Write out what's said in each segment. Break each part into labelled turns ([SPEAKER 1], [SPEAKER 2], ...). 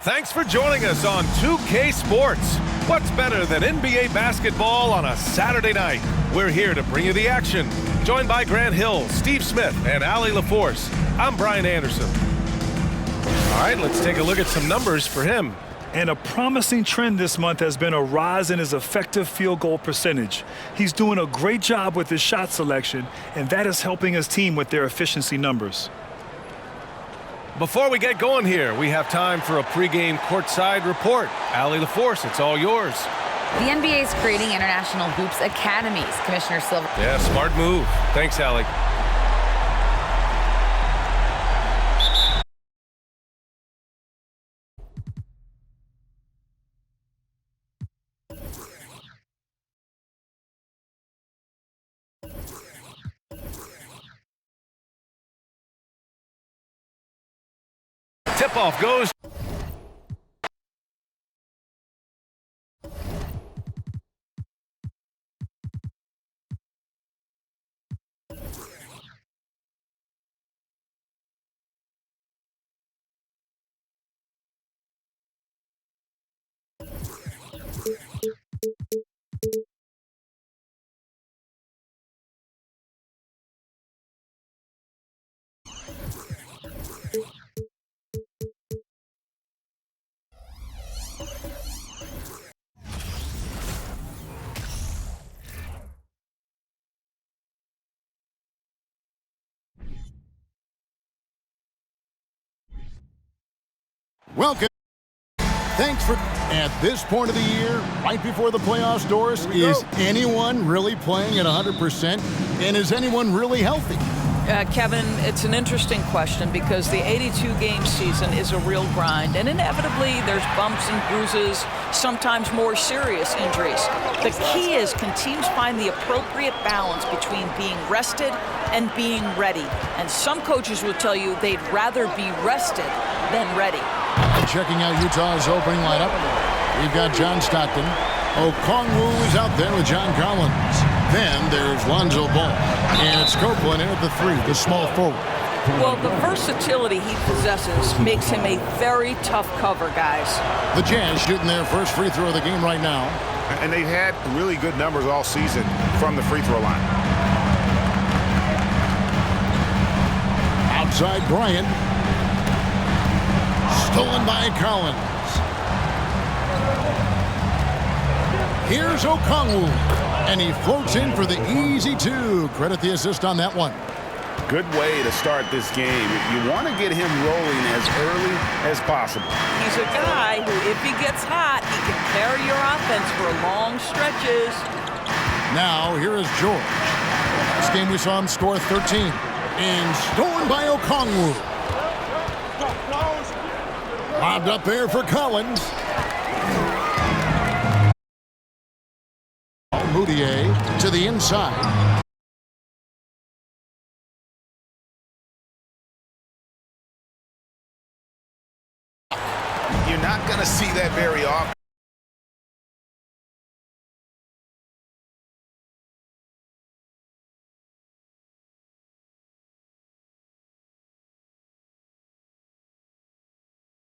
[SPEAKER 1] Thanks for joining us on 2K Sports. What's better than NBA basketball on a Saturday night? We're here to bring you the action. Joined by Grant Hill, Steve Smith, and Allie LaForce. I'm Brian Anderson. All right, let's take a look at some numbers for him.
[SPEAKER 2] And a promising trend this month has been a rise in his effective field goal percentage. He's doing a great job with his shot selection, and that is helping his team with their efficiency numbers.
[SPEAKER 1] Before we get going here, we have time for a pregame courtside report. Allie LaForce, it's all yours.
[SPEAKER 3] The NBA is creating international hoops academies. Commissioner Silver.
[SPEAKER 1] Yeah, smart move. Thanks, Allie. Tip-off goes.
[SPEAKER 4] Welcome. Thanks for at this point of the year, right before the playoffs doors, is anyone really playing at 100%? And is anyone really healthy?
[SPEAKER 5] Kevin, it's an interesting question because the 82-game season is a real grind, and inevitably there's bumps and bruises, sometimes more serious injuries. The key is, can teams find the appropriate balance between being rested and being ready? And some coaches will tell you they'd rather be rested than ready.
[SPEAKER 4] Checking out Utah's opening lineup, we've got John Stockton. Okongwu is out there with John Collins. Then there's Lonzo Ball. And it's Copeland in at the 3, the small forward.
[SPEAKER 5] Well, the versatility he possesses makes him a very tough cover, guys.
[SPEAKER 4] The Jazz shooting their first free throw of the game right now.
[SPEAKER 6] And they've had really good numbers all season from the free throw line.
[SPEAKER 4] Outside Bryant. Stolen by Collins. Here's Okongwu. And he floats in for the easy 2. Credit the assist on that one.
[SPEAKER 6] Good way to start this game. You want to get him rolling as early as possible.
[SPEAKER 5] He's a guy who, if he gets hot, he can carry your offense for long stretches.
[SPEAKER 4] Now, here is George. This game we saw him score 13. And stolen by Okongwu. Lobbed up there for Collins. Moutier to the inside.
[SPEAKER 6] You're not going to see that very often.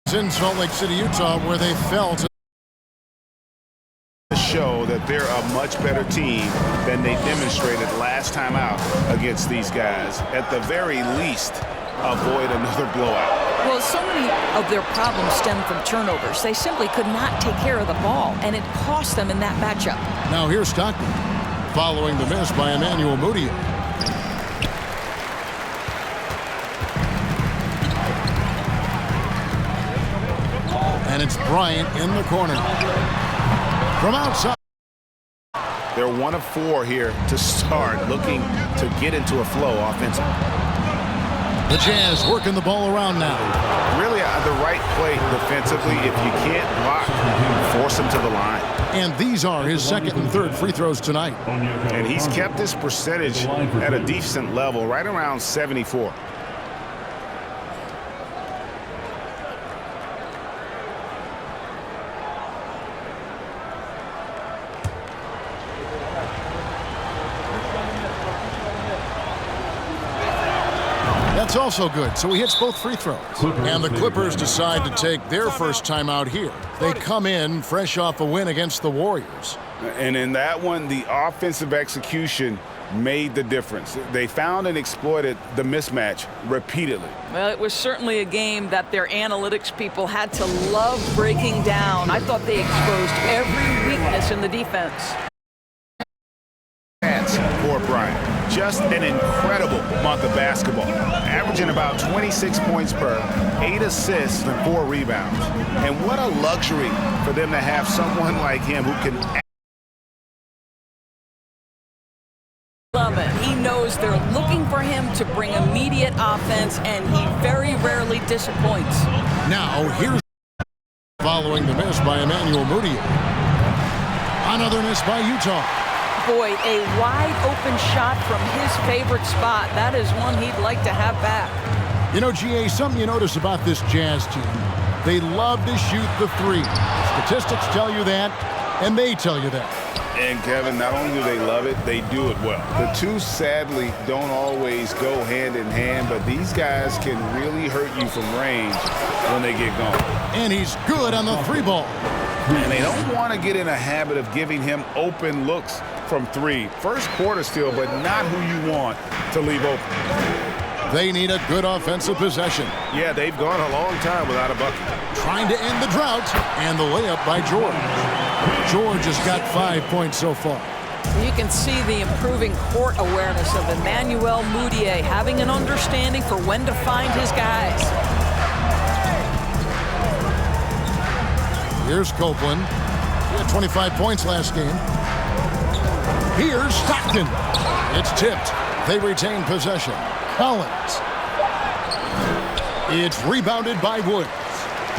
[SPEAKER 4] It's in Salt Lake City, Utah, where they fell to
[SPEAKER 6] show that they're a much better team than they demonstrated last time out against these guys. At the very least, avoid another blowout.
[SPEAKER 5] Well, so many of their problems stem from turnovers. They simply could not take care of the ball, and it cost them in that matchup.
[SPEAKER 4] Now here's Stockton, following the miss by Emmanuel Moutier. And it's Bryant in the corner. From outside.
[SPEAKER 6] They're 1 of 4 here to start, looking to get into a flow offensively.
[SPEAKER 4] The Jazz working the ball around now.
[SPEAKER 6] Really the right play defensively. If you can't block, force him to the line.
[SPEAKER 4] And these are his second and third free throws tonight.
[SPEAKER 6] And he's kept this percentage at a decent level, right around 74.
[SPEAKER 4] That's also good, so he hits both free throws. And the Clippers decide to take their first time out here. They come in fresh off a win against the Warriors.
[SPEAKER 6] And in that one, the offensive execution made the difference. They found and exploited the mismatch repeatedly.
[SPEAKER 5] Well, it was certainly a game that their analytics people had to love breaking down. I thought they exposed every weakness in the defense.
[SPEAKER 6] For Bryant, just an incredible month of basketball, averaging about 26 points per, 8 assists, and 4 rebounds. And what a luxury for them to have someone like him who can
[SPEAKER 5] love it. He knows they're looking for him to bring immediate offense, and he very rarely disappoints.
[SPEAKER 4] Now, here's following the miss by Emmanuel Mudiay. Another miss by Utah.
[SPEAKER 5] Boy, a wide-open shot from his favorite spot. That is one he'd like to have back.
[SPEAKER 4] You know, GA, something you notice about this Jazz team, they love to shoot the three. Statistics tell you that, and they tell you that.
[SPEAKER 6] And, Kevin, not only do they love it, they do it well. The two, sadly, don't always go hand in hand, but these guys can really hurt you from range when they get going.
[SPEAKER 4] And he's good on the three ball.
[SPEAKER 6] And they don't want to get in a habit of giving him open looks from three. First quarter still, but not who you want to leave open.
[SPEAKER 4] They need a good offensive possession.
[SPEAKER 6] Yeah, they've gone a long time without a bucket.
[SPEAKER 4] Trying to end the drought, and the layup by George. George has got 5 points so far.
[SPEAKER 5] You can see the improving court awareness of Emmanuel Mudiay, having an understanding for when to find his guys.
[SPEAKER 4] Here's Copeland. He had 25 points last game. Here's Stockton. It's tipped. They retain possession. Collins. It's rebounded by Woods.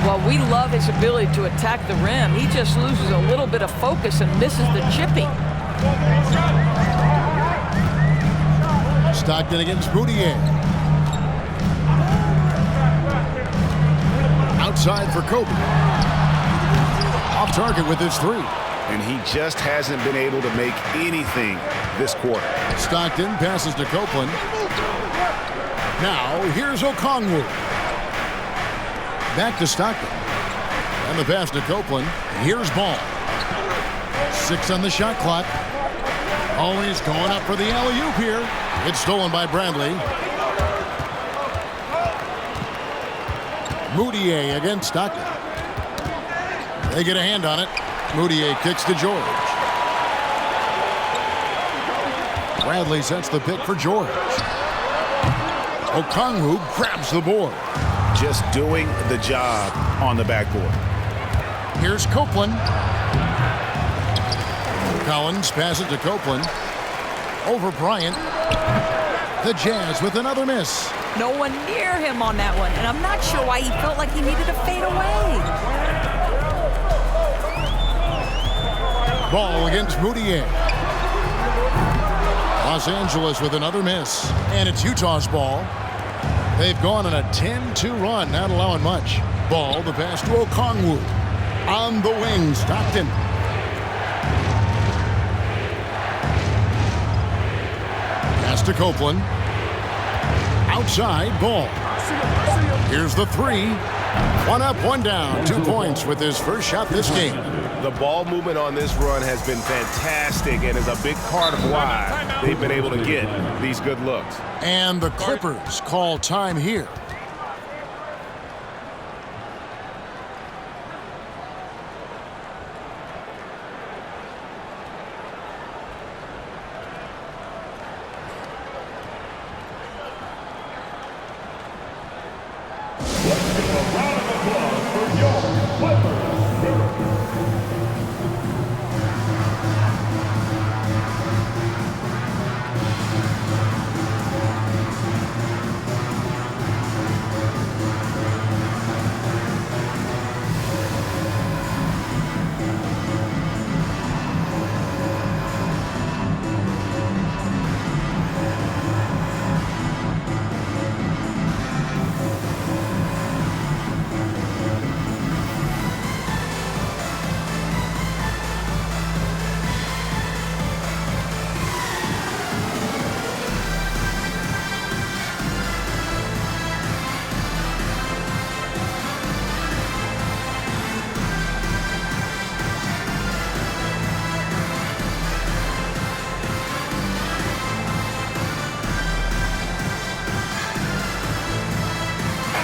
[SPEAKER 5] Well, we love his ability to attack the rim. He just loses a little bit of focus and misses the chipping.
[SPEAKER 4] Stockton against Mudiay. Outside for Kobe. Off target with his three.
[SPEAKER 6] And he just hasn't been able to make anything this quarter.
[SPEAKER 4] Stockton passes to Copeland. Now, here's Okongwu. Back to Stockton. And the pass to Copeland. Here's Ball. 6 on the shot clock. Always going up for the alley-oop here. It's stolen by Bradley. Mudiay against Stockton. They get a hand on it. Mudiay kicks to George. Bradley sets the pick for George. Okongwu grabs the board.
[SPEAKER 6] Just doing the job on the backboard.
[SPEAKER 4] Here's Copeland. Collins passes to Copeland. Over Bryant. The Jazz with another miss.
[SPEAKER 5] No one near him on that one, and I'm not sure why he felt like he needed to fade away.
[SPEAKER 4] Ball against Mudiay. Los Angeles with another miss. And it's Utah's ball. They've gone on a 10-2 run, not allowing much. Ball, the pass to Okongwu. On the wing, Stockton. Pass to Copeland. Outside, Ball. Here's the three. 1 up, 1 down. 2 points with his first shot this game.
[SPEAKER 6] The ball movement on this run has been fantastic and is a big part of why they've been able to get these good looks.
[SPEAKER 4] And the Clippers call time here.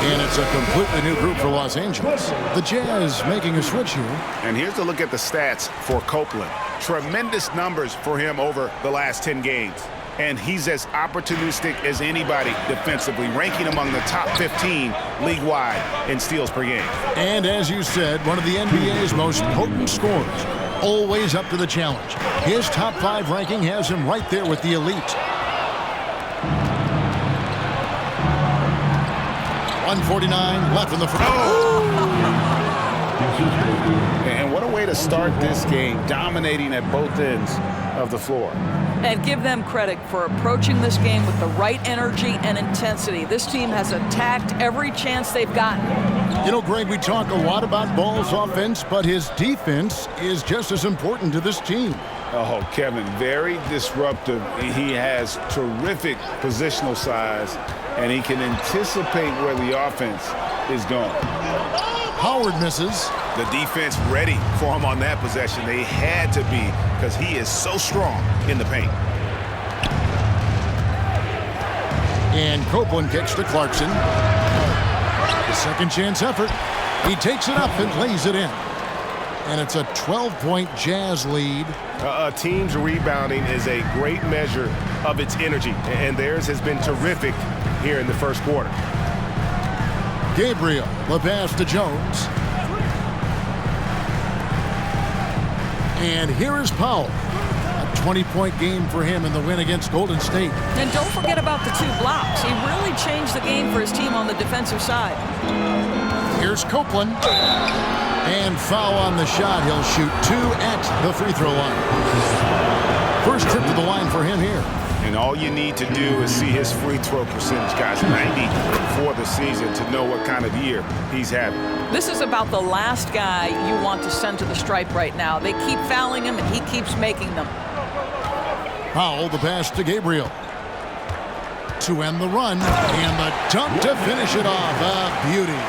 [SPEAKER 4] And it's a completely new group for Los Angeles. The Jazz making a switch here.
[SPEAKER 6] And here's a look at the stats for Copeland. Tremendous numbers for him over the last 10 games. And he's as opportunistic as anybody defensively, ranking among the top 15 league-wide in steals per game.
[SPEAKER 4] And as you said, one of the NBA's most potent scorers, always up to the challenge. His top 5 ranking has him right there with the elite. 1:49 left in the first.
[SPEAKER 6] And what a way to start this game, dominating at both ends of the floor.
[SPEAKER 5] And give them credit for approaching this game with the right energy and intensity. This team has attacked every chance they've gotten.
[SPEAKER 4] You know, Greg, we talk a lot about Ball's offense, but his defense is just as important to this team.
[SPEAKER 6] Oh, Kevin, very disruptive. He has terrific positional size, and he can anticipate where the offense is going.
[SPEAKER 4] Howard misses.
[SPEAKER 6] The defense ready for him on that possession. They had to be, because he is so strong in the paint.
[SPEAKER 4] And Copeland kicks to Clarkson. The second chance effort. He takes it up and lays it in. And it's a 12-point Jazz lead.
[SPEAKER 7] A team's rebounding is a great measure of its energy, and theirs has been terrific here in the first quarter.
[SPEAKER 4] Gabriel, the pass to Jones. And here is Powell. A 20-point game for him in the win against Golden State.
[SPEAKER 5] And don't forget about the 2 blocks. He really changed the game for his team on the defensive side.
[SPEAKER 4] Here's Copeland. And foul on the shot. He'll shoot 2 at the free throw line. First trip to the line for him here.
[SPEAKER 6] And all you need to do is see his free throw percentage, guys, 90 for the season, to know what kind of year he's having.
[SPEAKER 5] This is about the last guy you want to send to the stripe right now. They keep fouling him, and he keeps making them.
[SPEAKER 4] Powell, the pass to Gabriel. To end the run, and the dunk to finish it off. A beauty.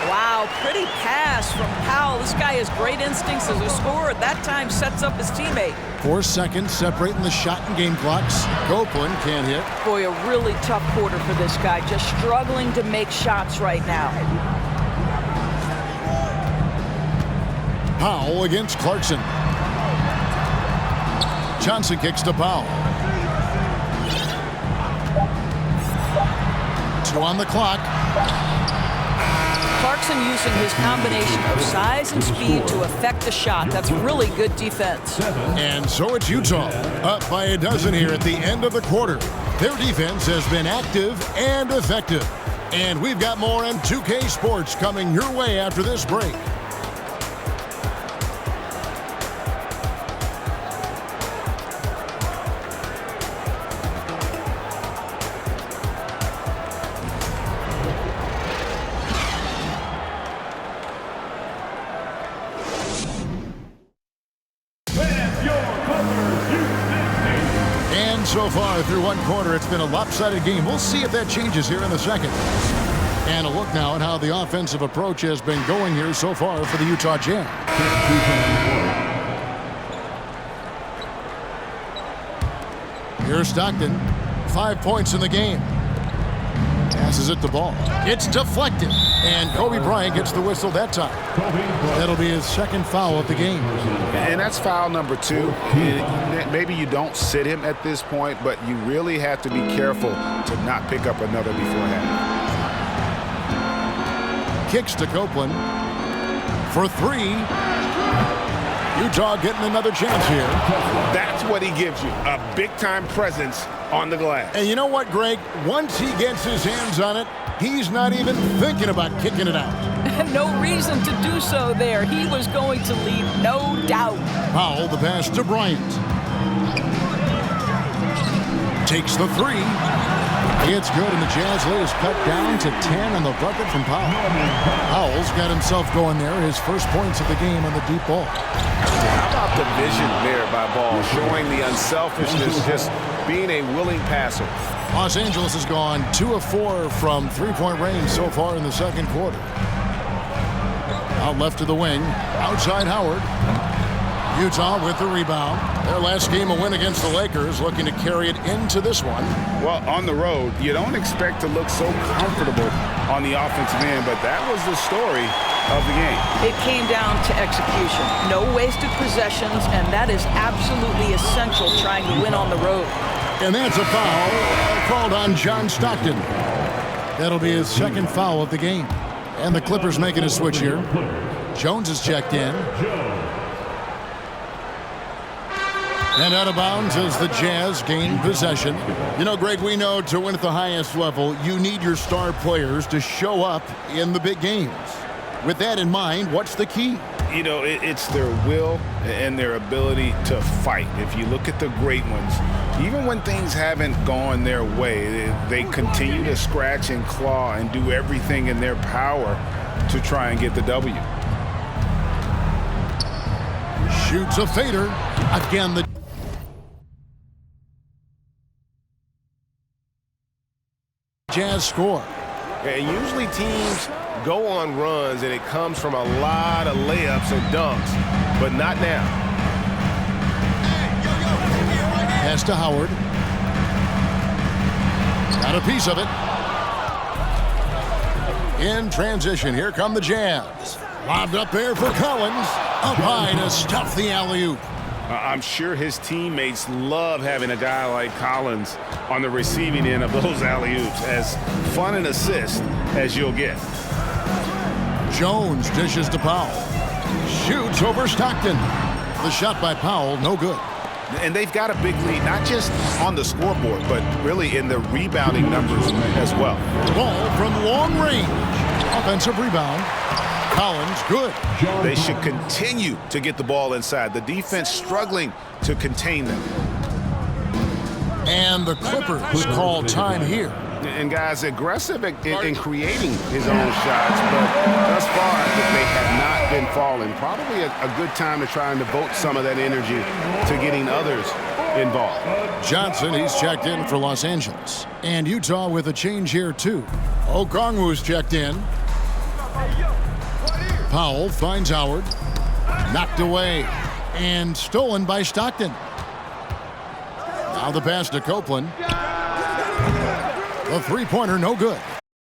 [SPEAKER 5] Wow, pretty pass from Powell. This guy has great instincts as a scorer. At that time, sets up his teammate.
[SPEAKER 4] 4 seconds separating the shot and game clocks. Copeland can't hit.
[SPEAKER 5] Boy, a really tough quarter for this guy. Just struggling to make shots right now.
[SPEAKER 4] Powell against Clarkson. Johnson kicks to Powell. 2 on the clock.
[SPEAKER 5] Clarkson using his combination of size and speed to affect the shot. That's really good defense.
[SPEAKER 4] And so it's Utah, up by a dozen here at the end of the quarter. Their defense has been active and effective. And we've got more on 2K Sports coming your way after this break. So far through one quarter, it's been a lopsided game. We'll see if that changes here in the second. And a look now at how the offensive approach has been going here so far for the Utah Jazz. Here's Stockton. 5 points in the game. Passes it to Ball. It's deflected. And Kobe Bryant gets the whistle that time. That'll be his second foul of the game.
[SPEAKER 6] And that's foul number 2. Maybe you don't sit him at this point, but you really have to be careful to not pick up another beforehand.
[SPEAKER 4] Kicks to Copeland for 3. Utah getting another chance here.
[SPEAKER 7] That's what he gives you, a big-time presence on the glass.
[SPEAKER 4] And you know what, Greg? Once he gets his hands on it, he's not even thinking about kicking it out.
[SPEAKER 5] No reason to do so there. He was going to lead, no doubt.
[SPEAKER 4] Powell, the pass to Bryant. Takes the 3. It's good, and the Jazz lead is cut down to 10 on the bucket from Powell. Powell's got himself going there, his first points of the game on the deep ball.
[SPEAKER 7] How about the vision there by Ball, showing the unselfishness, just being a willing passer.
[SPEAKER 4] Los Angeles has gone 2 of 4 from three-point range so far in the second quarter. Out left to the wing, outside Howard. Utah with the rebound. Their last game, a win against the Lakers, looking to carry it into this one.
[SPEAKER 6] Well, on the road, you don't expect to look so comfortable on the offensive end, but that was the story of the game.
[SPEAKER 5] It came down to execution. No wasted possessions, and that is absolutely essential trying to win on the road.
[SPEAKER 4] And that's a foul called on John Stockton. That'll be his second foul of the game. And the Clippers making a switch here. Jones is checked in. And out of bounds as the Jazz gain possession. You know, Greg, we know to win at the highest level, you need your star players to show up in the big games. With that in mind, what's the key?
[SPEAKER 6] You know, it's their will and their ability to fight. If you look at the great ones, even when things haven't gone their way, they continue to scratch and claw and do everything in their power to try and get the W.
[SPEAKER 4] Shoots a fader. Again, the Jazz score.
[SPEAKER 7] And usually teams go on runs and it comes from a lot of layups and dunks, but not now.
[SPEAKER 4] Pass to Howard. Got a piece of it. In transition, here come the Jazz. Lobbed up there for Collins. Up high to stuff the alley-oop.
[SPEAKER 6] I'm sure his teammates love having a guy like Collins on the receiving end of those alley-oops. As fun an assist as you'll get.
[SPEAKER 4] Jones dishes to Powell. Shoots over Stockton. The shot by Powell, no good.
[SPEAKER 6] And they've got a big lead, not just on the scoreboard, but really in the rebounding numbers as well.
[SPEAKER 4] Ball from long range. Offensive rebound. Collins, good.
[SPEAKER 6] They should continue to get the ball inside. The defense struggling to contain them.
[SPEAKER 4] And the Clippers call time here.
[SPEAKER 6] And guys, aggressive in creating his own shots, but thus far they have not been falling. Probably a good time to try and devote some of that energy to getting others involved.
[SPEAKER 4] Johnson, he's checked in for Los Angeles. And Utah with a change here too. Okongwu's checked in. Powell finds Howard. Knocked away. And stolen by Stockton. Now the pass to Copeland. The three-pointer, no good.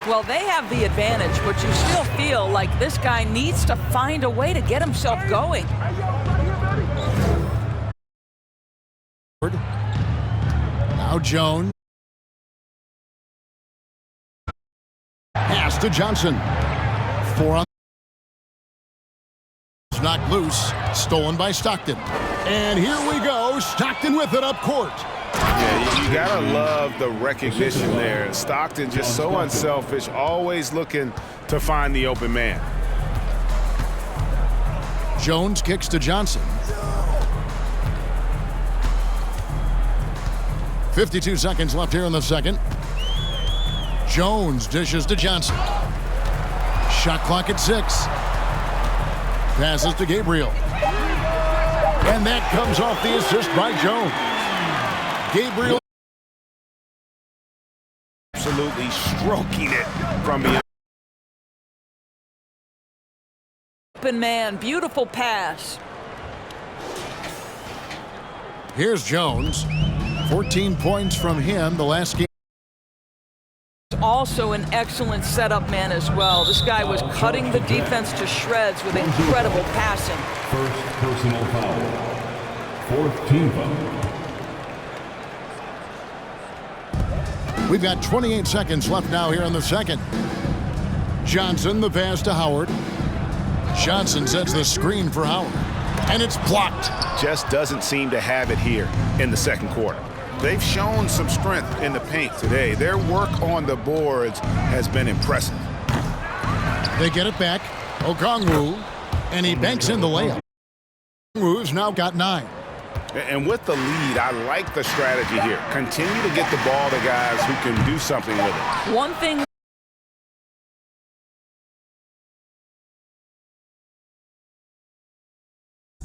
[SPEAKER 5] Well, they have the advantage, but you still feel like this guy needs to find a way to get himself going.
[SPEAKER 4] Now Jones. Pass to Johnson. 4 on. Knocked loose. Stolen by Stockton. And here we go. Stockton with it up court.
[SPEAKER 6] Yeah, you gotta love the recognition there. Stockton just so unselfish, always looking to find the open man.
[SPEAKER 4] Jones kicks to Johnson. 52 seconds left here in the second. Jones dishes to Johnson. Shot clock at 6. Passes to Gabriel. And that comes off the assist by Jones. Gabriel
[SPEAKER 6] absolutely stroking it from beyond.
[SPEAKER 5] Open man, beautiful pass.
[SPEAKER 4] Here's Jones. 14 points from him the last game.
[SPEAKER 5] Also an excellent setup man as well. This guy was cutting the defense to shreds with incredible passing.
[SPEAKER 8] First personal foul. Fourth team foul.
[SPEAKER 4] We've got 28 seconds left now here in the second. Johnson, the pass to Howard. Johnson sets the screen for Howard. And it's blocked.
[SPEAKER 6] Just doesn't seem to have it here in the second quarter. They've shown some strength in the paint today. Their work on the boards has been impressive.
[SPEAKER 4] They get it back. Okongwu. And he banks in the layup. Okongwu's now got 9.
[SPEAKER 6] And with the lead, I like the strategy here. Continue to get the ball to guys who can do something with it.
[SPEAKER 5] One thing.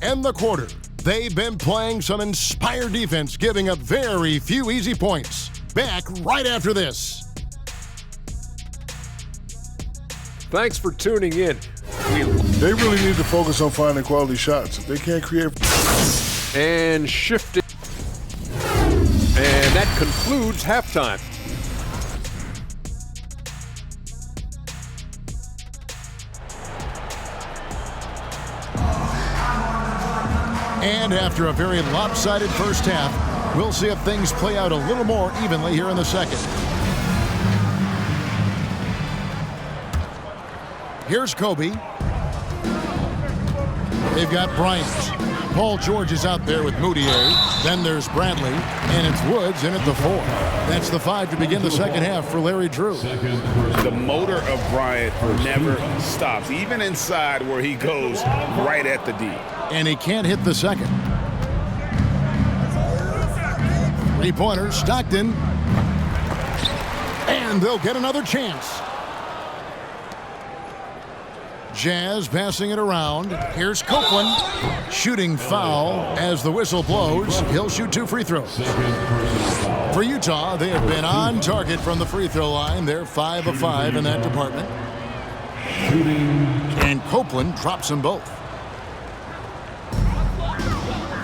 [SPEAKER 4] End the quarter. They've been playing some inspired defense, giving up very few easy points. Back right after this.
[SPEAKER 9] Thanks for tuning in.
[SPEAKER 7] They really need to focus on finding quality shots. If they can't create.
[SPEAKER 9] And shifting. And that concludes halftime.
[SPEAKER 4] And after a very lopsided first half, we'll see if things play out a little more evenly here in the second. Here's Kobe. They've got Bryant. Paul George is out there with Moutier. Then there's Bradley. And it's Woods in at the 4. That's the 5 to begin the second half for Larry Drew.
[SPEAKER 6] The motor of Bryant never stops, even inside where he goes right at the D.
[SPEAKER 4] And he can't hit the second. 3-pointer, Stockton. And they'll get another chance. Jazz passing it around. Here's Copeland. Shooting foul as the whistle blows. He'll shoot 2 free throws. For Utah, they have been on target from the free throw line. They're 5 of 5 in that department. And Copeland drops them both.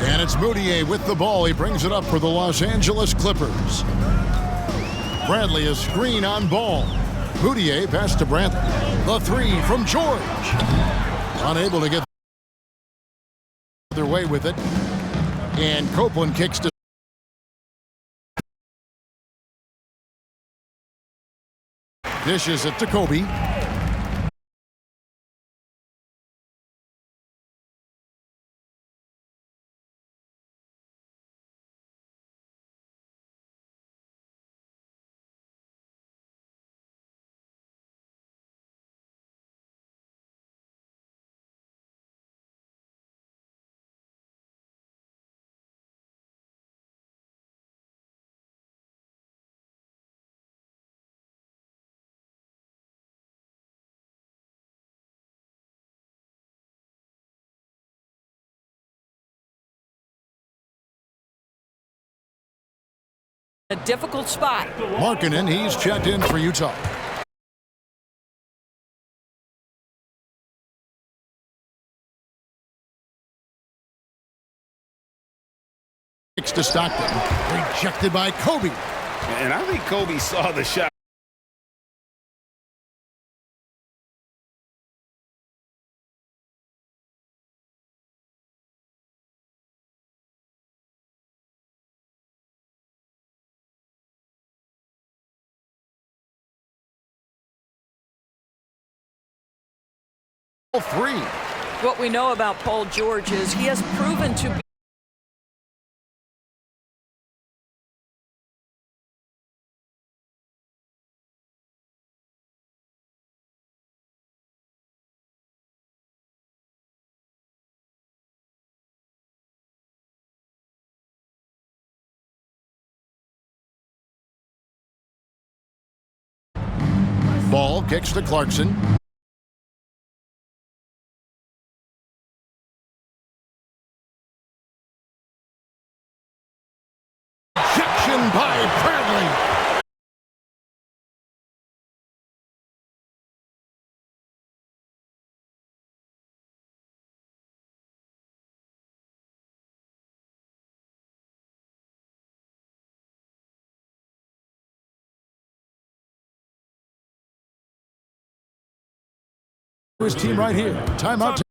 [SPEAKER 4] And it's Moutier with the ball. He brings it up for the Los Angeles Clippers. Bradley a screen on ball. Moutier pass to Bradley. The 3 from George. Unable to get their way with it. And Copeland kicks to dishes it to Kobe.
[SPEAKER 5] A difficult spot.
[SPEAKER 4] Markkanen, he's checked in for Utah. Kicks to Stockton. Rejected by Kobe.
[SPEAKER 6] And I think Kobe saw the shot.
[SPEAKER 4] All 3.
[SPEAKER 5] What we know about Paul George is he has proven to be
[SPEAKER 4] Ball kicks to Clarkson. Ejection by Bradley. His team right here. Timeout.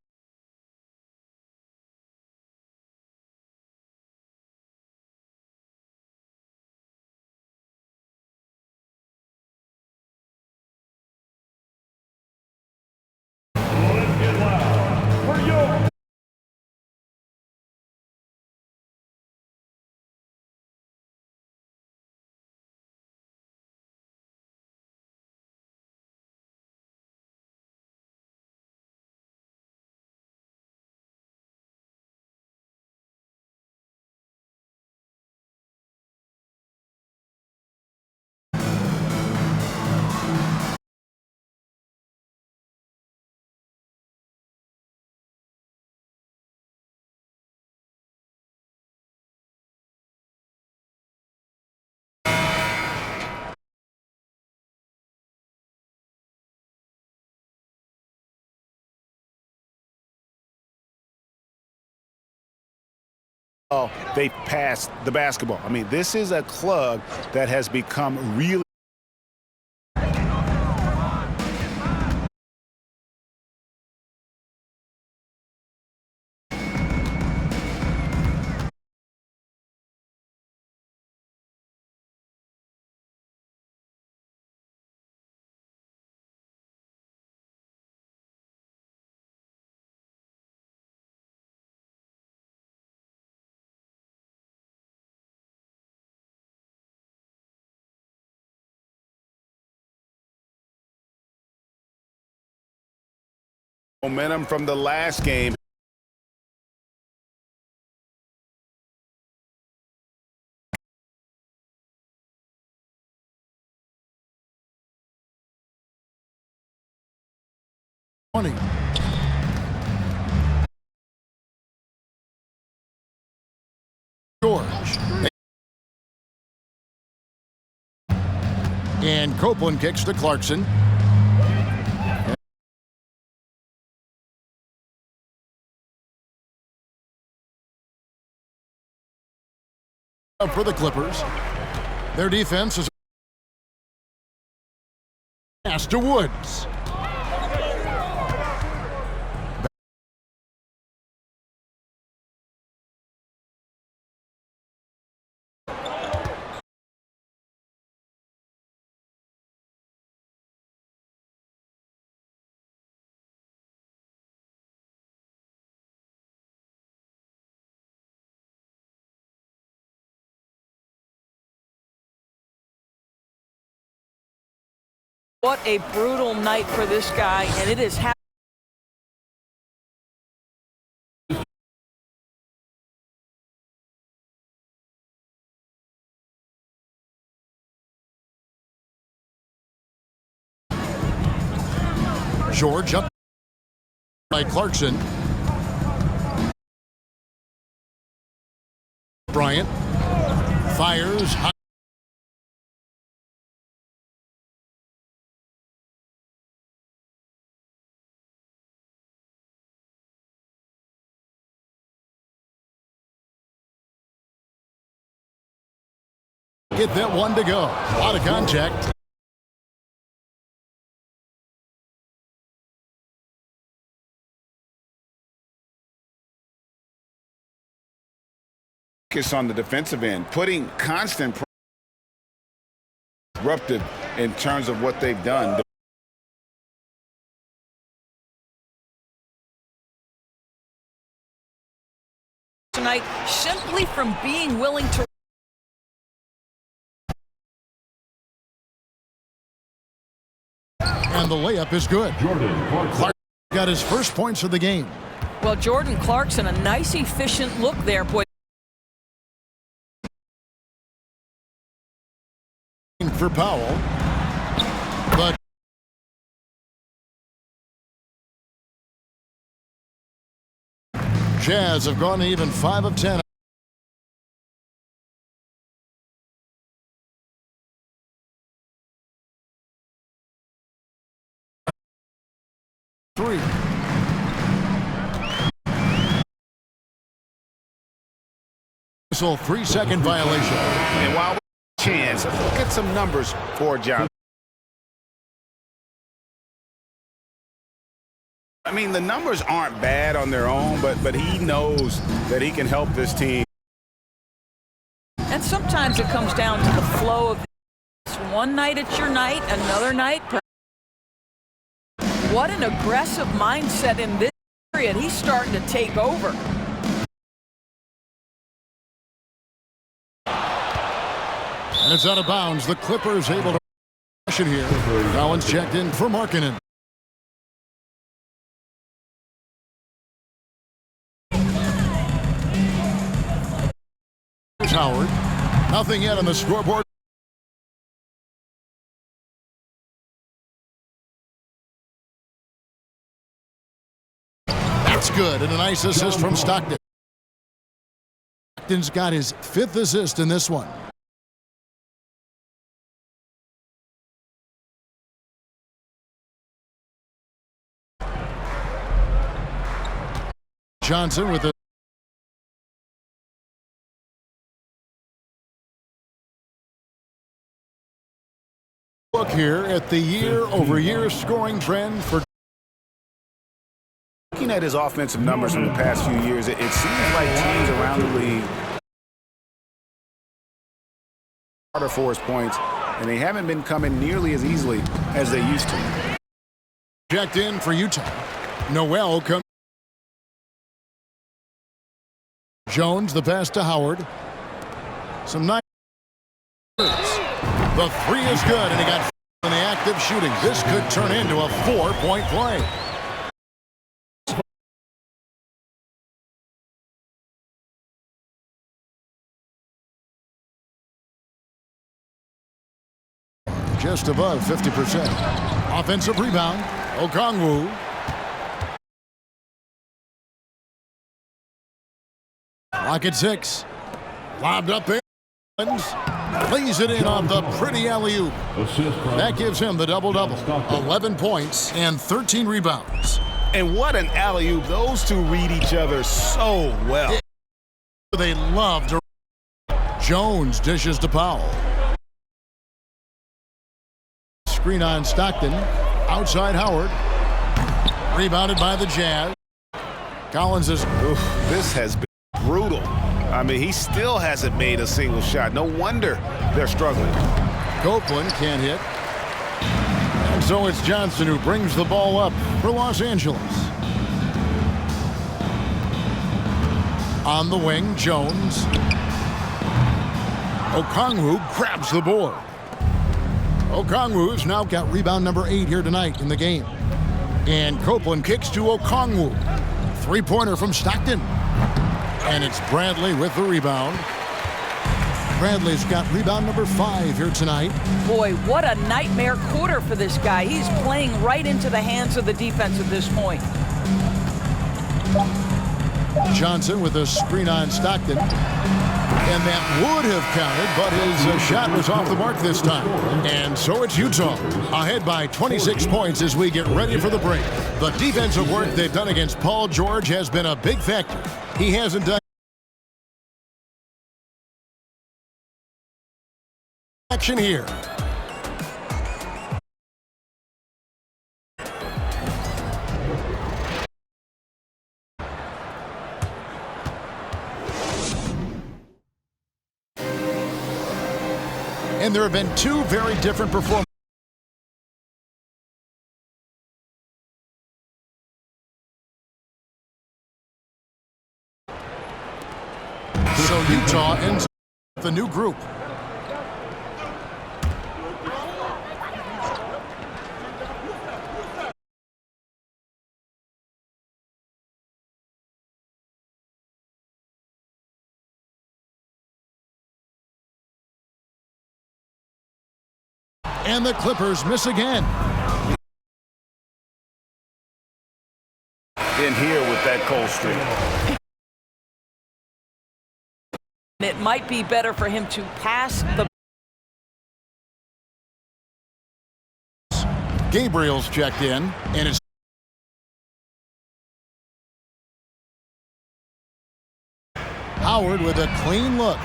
[SPEAKER 6] They passed the basketball. I mean, this is a club that has become really momentum from the last game.
[SPEAKER 4] George. And Copeland kicks to Clarkson. For the Clippers. Their defense is pass to Woods.
[SPEAKER 5] What a brutal night for this guy, and it is happening.
[SPEAKER 4] George up by Clarkson. Bryant fires high. Get that one to go. A lot of contact.
[SPEAKER 6] Focus on the defensive end, putting constant disruptive in terms of what they've done.
[SPEAKER 5] Tonight, simply from being willing to.
[SPEAKER 4] And the layup is good. Clark got his first points of the game.
[SPEAKER 5] Well, Jordan Clarkson, a nice, efficient look there, boy.
[SPEAKER 4] For Powell, but Jazz have gone even 5 of 10. Three. So 3-second violation.
[SPEAKER 6] And while chance, look at some numbers for John. I mean, the numbers aren't bad on their own, but he knows that he can help this team.
[SPEAKER 5] And sometimes it comes down to the flow of this. One night it's your night, another night. What an aggressive mindset in this period. He's starting to take over.
[SPEAKER 4] And it's out of bounds. The Clippers able to rush it here. Collins checked in for Markkanen. Howard. Nothing yet on the scoreboard. That's good. And a nice assist from Stockton. Stockton's got his 5th assist in this one. Johnson with the Look here at the year-over-year scoring trend for.
[SPEAKER 6] Looking at his offensive numbers from the past few years, it seems like teams around the league harder for his points, and they haven't been coming nearly as easily as they used to.
[SPEAKER 4] Checked in for Utah. Noel comes. Jones, the pass to Howard. Some nice. The three is good, and he got in the act of shooting. This could turn into a 4-point play. Just above 50%. Offensive rebound. Okongwu. Lock at 6. Lobbed up there. Lays it in on the pretty alley-oop. That gives him the double-double. 11 points and 13 rebounds.
[SPEAKER 6] And what an alley-oop. Those two read each other so well.
[SPEAKER 4] They love to. Jones dishes to Powell. Screen on Stockton. Outside Howard. Rebounded by the Jazz. Collins is.
[SPEAKER 6] Oof, this has been brutal. I mean, he still hasn't made a single shot. No wonder they're struggling.
[SPEAKER 4] Copeland can't hit. And so it's Johnson who brings the ball up for Los Angeles. On the wing, Jones. Okongwu grabs the board. Okongwu's now got rebound number 8 here tonight in the game. And Copeland kicks to Okongwu. Three-pointer from Stockton. And it's Bradley with the rebound. Bradley's got rebound number 5 here tonight.
[SPEAKER 5] Boy, what a nightmare quarter for this guy. He's playing right into the hands of the defense at this point.
[SPEAKER 4] Johnson with a screen on Stockton. And that would have counted, but his shot was off the mark this time. And so it's Utah ahead by 26 points as we get ready for the break. The defensive work they've done against Paul George has been a big factor. He hasn't done action here. And there have been two very different performances. So Utah ends up with the new group. And the Clippers miss again.
[SPEAKER 6] In here with that cold streak.
[SPEAKER 5] It might be better for him to pass the.
[SPEAKER 4] Gabriel's checked in, and it's Howard with a clean look.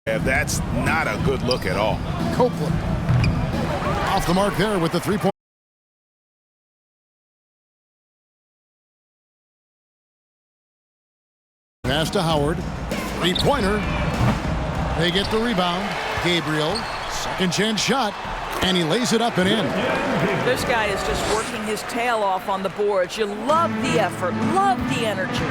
[SPEAKER 6] Yeah, that's not a good look at all.
[SPEAKER 4] Copeland off the mark there with the three-point. Pass to Howard. Three-pointer. They get the rebound. Gabriel, second chance shot, and he lays it up and in.
[SPEAKER 5] This guy is just working his tail off on the boards. You love the effort, love the energy.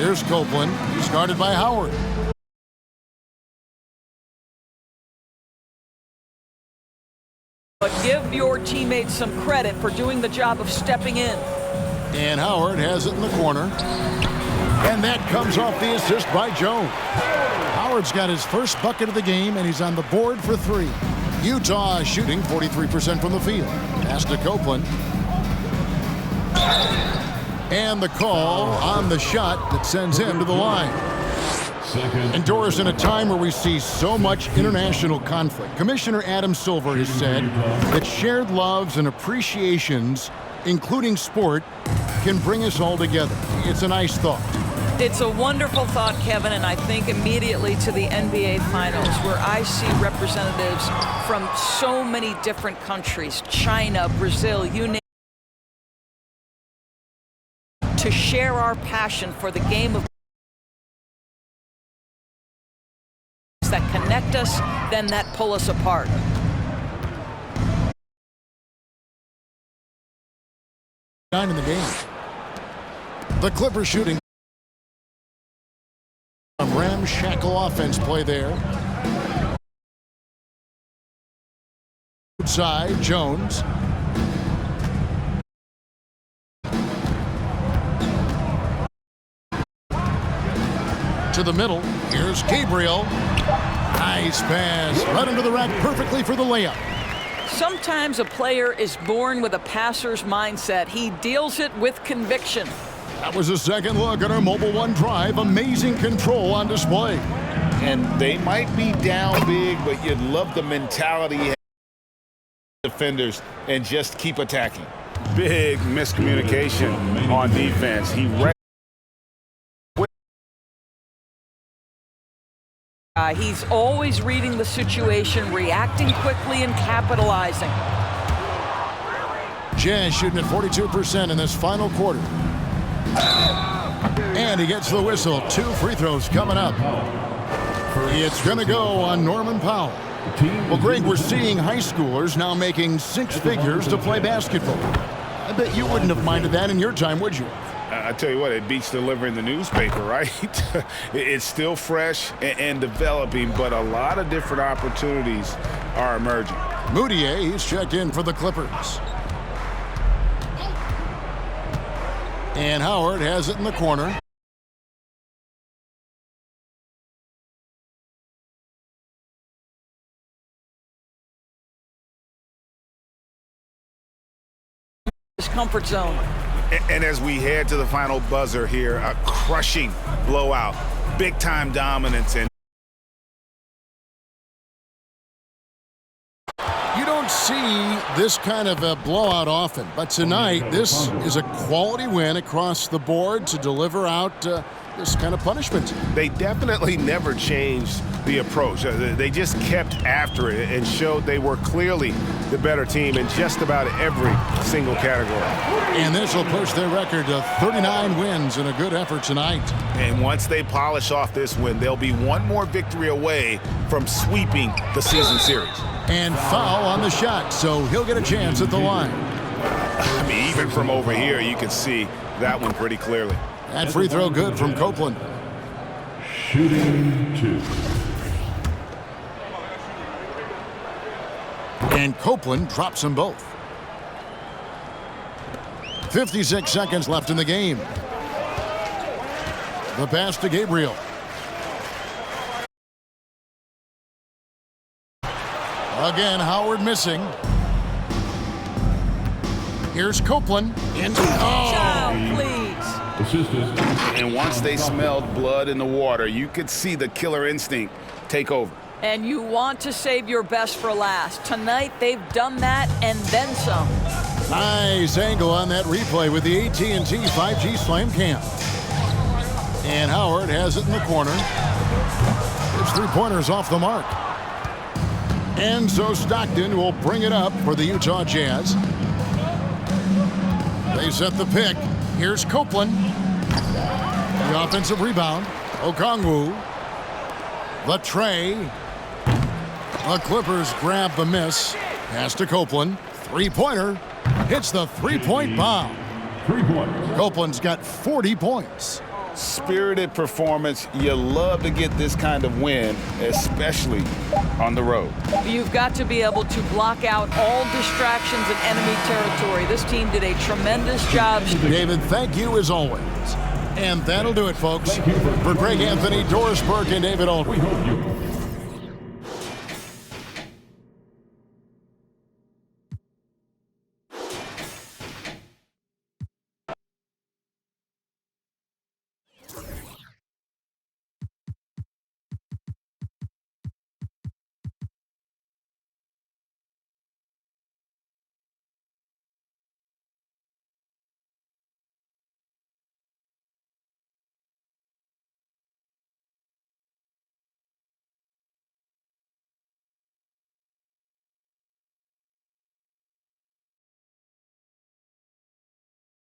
[SPEAKER 4] Here's Copeland. He's guarded by Howard.
[SPEAKER 5] But give your teammates some credit for doing the job of stepping in.
[SPEAKER 4] And Howard has it in the corner. And that comes off the assist by Jones. Howard's got his first bucket of the game, and he's on the board for 3. Utah shooting 43% from the field. Pass to Copeland. And the call on the shot that sends him to the line. And Doris, in a time where we see so much international conflict, Commissioner Adam Silver has said that shared loves and appreciations, including sport, can bring us all together. It's a nice thought.
[SPEAKER 5] It's a wonderful thought, Kevin, and I think immediately to the NBA Finals, where I see representatives from so many different countries, China, Brazil, you name it, to share our passion for the game of that connect us, then that pull us apart.
[SPEAKER 4] In the game. The Clippers shooting. A ramshackle offense play there. Outside, Jones. To the middle. Here's Gabriel. Nice pass. Right under the rack perfectly for the layup.
[SPEAKER 5] Sometimes a player is born with a passer's mindset. He deals it with conviction.
[SPEAKER 4] That was a second look at our Mobile One drive. Amazing control on display.
[SPEAKER 6] And they might be down big, but you'd love the mentality defenders and just keep attacking. Big miscommunication on defense.
[SPEAKER 5] He's always reading the situation, reacting quickly, and capitalizing.
[SPEAKER 4] Jazz shooting at 42% in this final quarter. And he gets the whistle. 2 free throws coming up. It's going to go on Norman Powell. Well, Greg, we're seeing high schoolers now making 6 figures to play basketball. I bet you wouldn't have minded that in your time, would you?
[SPEAKER 6] I tell you what, it beats delivering the newspaper, right? It's still fresh and developing, but a lot of different opportunities are emerging.
[SPEAKER 4] Moutier, he's checked in for the Clippers. And Howard has it in the corner.
[SPEAKER 5] His comfort zone.
[SPEAKER 6] And as we head to the final buzzer here, a crushing blowout, big-time dominance. And
[SPEAKER 4] you don't see this kind of a blowout often, but tonight this is a quality win across the board to deliver out this kind of punishment.
[SPEAKER 6] They definitely never changed the approach. They just kept after it and showed they were clearly the better team in just about every single category.
[SPEAKER 4] And this will push their record to 39 wins in a good effort tonight.
[SPEAKER 6] And once they polish off this win, they'll be one more victory away from sweeping the season series.
[SPEAKER 4] And foul on the shot, so he'll get a chance at the line.
[SPEAKER 6] I mean, even from over here, you can see that one pretty clearly.
[SPEAKER 4] That free throw good from Copeland.
[SPEAKER 8] Shooting 2.
[SPEAKER 4] And Copeland drops them both. 56 seconds left in the game. The pass to Gabriel. Again, Howard missing. Here's Copeland.
[SPEAKER 5] Child, please.
[SPEAKER 6] And once they smelled blood in the water, you could see the killer instinct take over.
[SPEAKER 5] And you want to save your best for last. Tonight, they've done that and then some.
[SPEAKER 4] Nice angle on that replay with the AT&T 5G Slam Cam. And Howard has it in the corner. His three-pointers off the mark. And so Stockton will bring it up for the Utah Jazz. They set the pick. Here's Copeland. The offensive rebound. Okongwu. The tray. The Clippers grab the miss. Pass to Copeland. Three-pointer. Hits the three-point bomb.
[SPEAKER 8] 3 points.
[SPEAKER 4] Copeland's got 40 points.
[SPEAKER 6] Spirited performance. You love to get this kind of win, especially on the road.
[SPEAKER 5] You've got to be able to block out all distractions in enemy territory. This team did a tremendous job.
[SPEAKER 4] David, thank you as always. And that'll do it, folks. For Greg Anthony, Doris Burke, and David Aldridge.